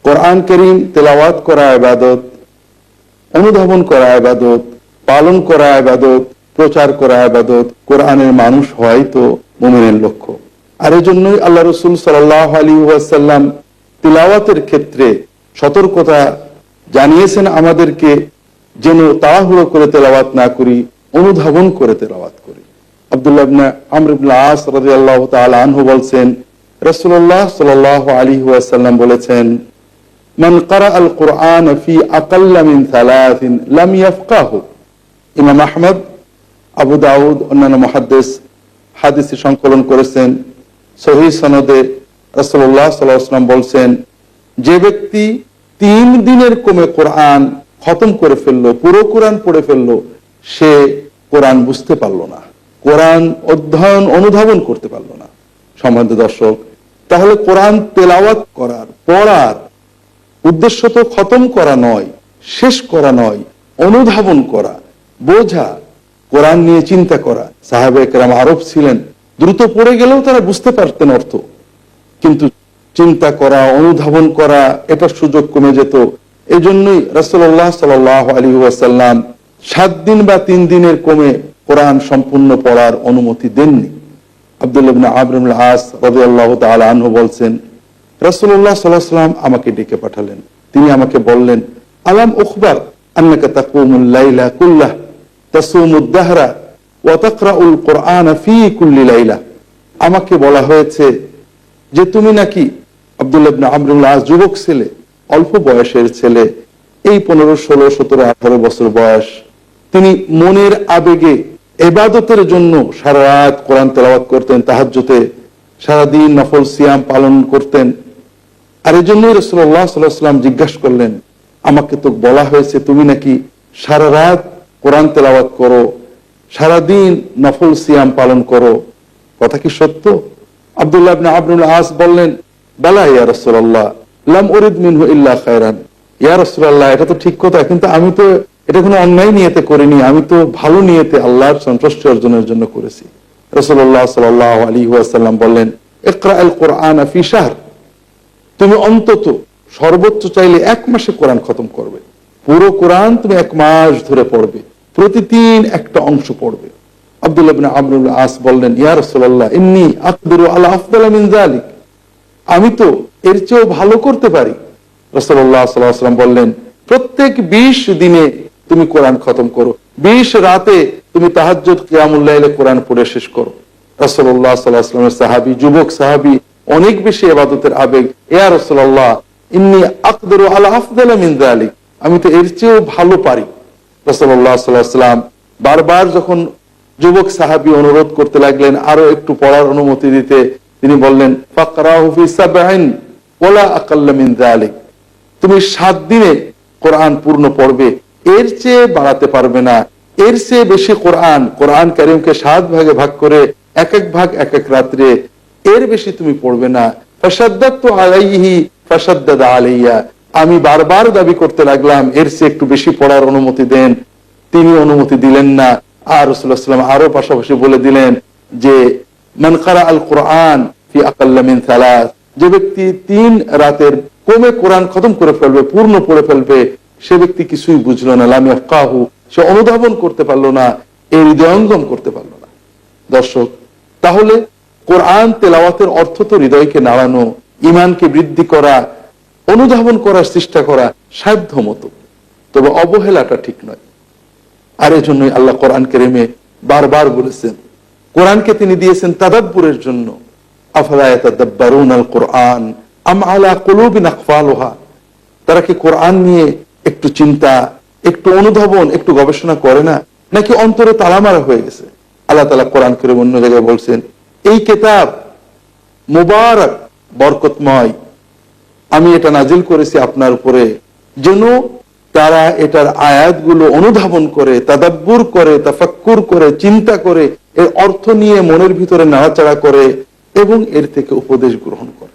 কোরআন কারীম তেলাওয়াত করা ইবাদত, অনুধাবন করা ইবাদত, পালন করা ইবাদত, প্রচার করা ইবাদত, কোরআনের মানুষ হয় তো মুমিনের লক্ষ্য। আর এই জন্যই আল্লাহ রাসূল সাল্লাল্লাহু আলাইহি ওয়াসাল্লাম তিলাওয়াতের ক্ষেত্রে সতর্কতা জানিয়েছেন আমাদেরকে, যেন তাড়াহুড়ো করে তেলাওয়াত না করি, অনুধাবন করে তেলাওয়াত করি। আব্দুল্লাহ ইবনে আমর ইবনে আস রাদিয়াল্লাহু তাআলা আনহু বলছেন, রাসূলুল্লাহ সাল্লাল্লাহু আলাইহি ওয়াসাল্লাম বলেছেন, মান ক্বারাআল কুরআন ফি আকাল্লা মিন সালাসিন লাম ইয়াফকাহু। ইমাম আহমদ, আবু দাউদ, অন্যান্য মুহাদ্দিস হাদিসে সংকলন করেছেন সহিহ সনদে। রাসূলুল্লাহ সাল্লাল্লাহু আলাইহি ওয়াসাল্লাম বলছেন, যে ব্যক্তি 3 দিনের কমে কোরআন খতম করে ফেললো, পুরো কোরআন পড়ে ফেললো, সে কোরআন বুঝতে পারলো না, কোরআন অধ্যয়ন অনুধাবন করতে পারলো না। সম্মানিত দর্শক, তাহলে কোরআন তেলাওয়াত করার, পড়ার উদ্দেশ্য তো খতম করা নয়, শেষ করা নয়, অনুধাবন করা, বোঝা, কোরআন নিয়ে চিন্তা করা। সাহাবায়ে কেরাম আরব ছিলেন, দ্রুত পড়ে গেলেও তারা বুঝতে পারতেন অর্থ, কিন্তু চিন্তা করা, অনুধাবন করা, এটার সুযোগ কমে যেত। এই জন্যই রাসূলুল্লাহ সাল্লাল্লাহু আলাইহি ওয়াসাল্লাম 7 দিন বা 3 দিনের কমে কোরআন সম্পূর্ণ পড়ার অনুমতি দেননি। আব্দুল্লাহ ইবনে আমর ইবনে আস রাদিয়াল্লাহু তাআলা আনহু বলছেন, রাসূলুল্লাহ সাল্লাল্লাহু আলাইহি ওয়াসাল্লাম আমাকে ডেকে পাঠালেন। তিনি আমাকে বললেন, আলাম উখবার আন্নাকা তাকুমুল লাইলা কুল্লাহ তাসুমুদ দাহরা ওয়া তাকরাউল কুরআন ফি কুল্লি লাইলা। আমাকে বলা হয়েছে যে তুমি নাকি, আব্দুল্লাহ ইবনে আমর ইবনে আস যুবক ছেলে, অল্প বয়সের ছেলে, এই 15, 16, 17, 18 বছর বয়স, তিনি মনের আবেগে ইবাদতের জন্য সারা রাত কোরআন তেলাওয়াত করতেন, তাহাজ্জুদে সারাদিন নফল সিয়াম পালন করতেন। আর এই জন্যই রাসূলুল্লাহ সাল্লাল্লাহু আলাইহি ওয়াসাল্লাম জিজ্ঞাসা করলেন, আমাকে তো বলা হয়েছে তুমি নাকি সারা রাত কোরআন তেলাওয়াত করো, সারাদিন নফল সিয়াম পালন করো, কথা কি সত্য? আব্দুল্লাহ ইবনে আমর ইবনে আস বললেন, বালা ইয়া রাসূলুল্লাহ, লাম উরিদ মিনহু ইল্লা খায়রান। ইয়া রাসূলুল্লাহ, এটা তো ঠিক কথা, কিন্তু আমি তো এটা কোনো অন্যায় নিয়তে করিনি, আমি তো ভালো নিয়তে আল্লাহর সন্তুষ্টি অর্জনের জন্য করেছি। রাসূলুল্লাহ সাল্লাল্লাহু আলাইহি ওয়াসাল্লাম বললেন, ইকরাআল কুরআন ফি শাহর। তুমি অন্তত সর্বোচ্চ চাইলে 1 মাসে কোরআন খতম করবে, পুরো কোরআন তুমি 1 মাস ধরে পড়বে, প্রতিদিন একটা অংশ পড়বে। আব্দুল্লাহ ইবনে আমর ইবনে আস বললেন, ইয়া রাসূলুল্লাহ, ইন্নী আকদিরু আলা আফদালা মিন যালিক। আমি তো এর চেয়েও ভালো করতে পারি। রাসূলুল্লাহ সাল্লাল্লাহু আলাইহি ওয়াসাল্লাম বললেন, প্রত্যেক 20 দিনে তুমি কোরআন খতম করো, 20 রাতে তুমি তাহাজ্জুদ কিয়ামুল লাইলে কোরআন পড়ে শেষ করো। রাসূলুল্লাহ সাল্লাল্লাহু আলাইহি ওয়াসাল্লামের সাহাবী, যুবক সাহাবী, অনেক বেশি ইবাদতের আবেগ, ইয়া রাসূলুল্লাহ, ইন্নী আকদিরু আলা আফদালা মিন যালিক, আমি তো এর চেয়েও ভালো পারি। রাসূলুল্লাহ সাল্লাল্লাহু আলাইহি ওয়াসাল্লাম বারবার যখন যুবক সাহাবী অনুরোধ করতে লাগলেন আরো একটু পড়ার অনুমতি দিতে, তিনি বললেন, ফাকরাহু ফি সাবঈন ওয়ালা আকাল্লা মিন যালিক। তুমি 7 দিনে কোরআন পূর্ণ পড়বে, এর চেয়ে বাড়াতে পারবে না, এর চেয়ে বেশি কোরআন কারীমকে 7 ভাগে ভাগ করে এক এক ভাগ এক এক রাত্রে, এর বেশি তুমি পড়বে না। ফাশাদ্দাতু আলাইহি ফাশাদ্দাদা আলাইয়া। আমি বারবার দাবি করতে লাগলাম এর চেয়ে একটু বেশি পড়ার অনুমতি দেন, তিনি অনুমতি দিলেন না। আর রাসূলুল্লাহ সাল্লাল্লাহু আলাইহি ওয়াসাল্লাম আরো পাশাপাশি বলে দিলেন যে, মান ক্বারাআল কুরআন ফি আকাল্লা মিন সালাস, যে ব্যক্তি 3 রাতের কমে কোরআন খতম করে ফেলবে, পূর্ণ পড়ে ফেলবে, সে ব্যক্তি কিছুই বুঝলো না, লাম ইয়াফকাহু, সে অনুধাবন করতে পারলো না, এই হৃদয়ঙ্গম করতে পারলো না। দর্শক, তাহলে কোরআন তেলাওয়াতের অর্থ তো হৃদয়কে নাড়ানো, ঈমানকে বৃদ্ধি করা, অনুধাবন করার চেষ্টা করা সাধ্য মতো, তবে অবহেলাটা ঠিক নয়। আর এই জন্যই আল্লাহ কোরআন কারীমে বারবার বলেছেন, কোরআনকে তিনি দিয়েছেন তাদাব্বুরের জন্য। আফালা ইয়াতাদাব্বারুনাল কুরআন আম আলা কুলুবিন আকফালুহা। তারা কি কোরআন নিয়ে একটু চিন্তা, একটু অনুধাবন, একটু গবেষণা করে না, নাকি অন্তরে তালামারা হয়ে গেছে? আল্লাহ তাআলা কোরআন কারীম অন্য জায়গায় বলছেন, এই কিতাব মুবারক, বরকতময়, আমি এটা নাজিল করেছি আপনার উপরে, যেন তারা এটার আয়াতগুলো অনুধাবন করে, তাদাব্বুর করে, তাফাক্কুর করে, চিন্তা করে, এর অর্থ নিয়ে মনের ভিতরে নাড়াচাড়া করে এবং এর থেকে উপদেশ গ্রহণ করে।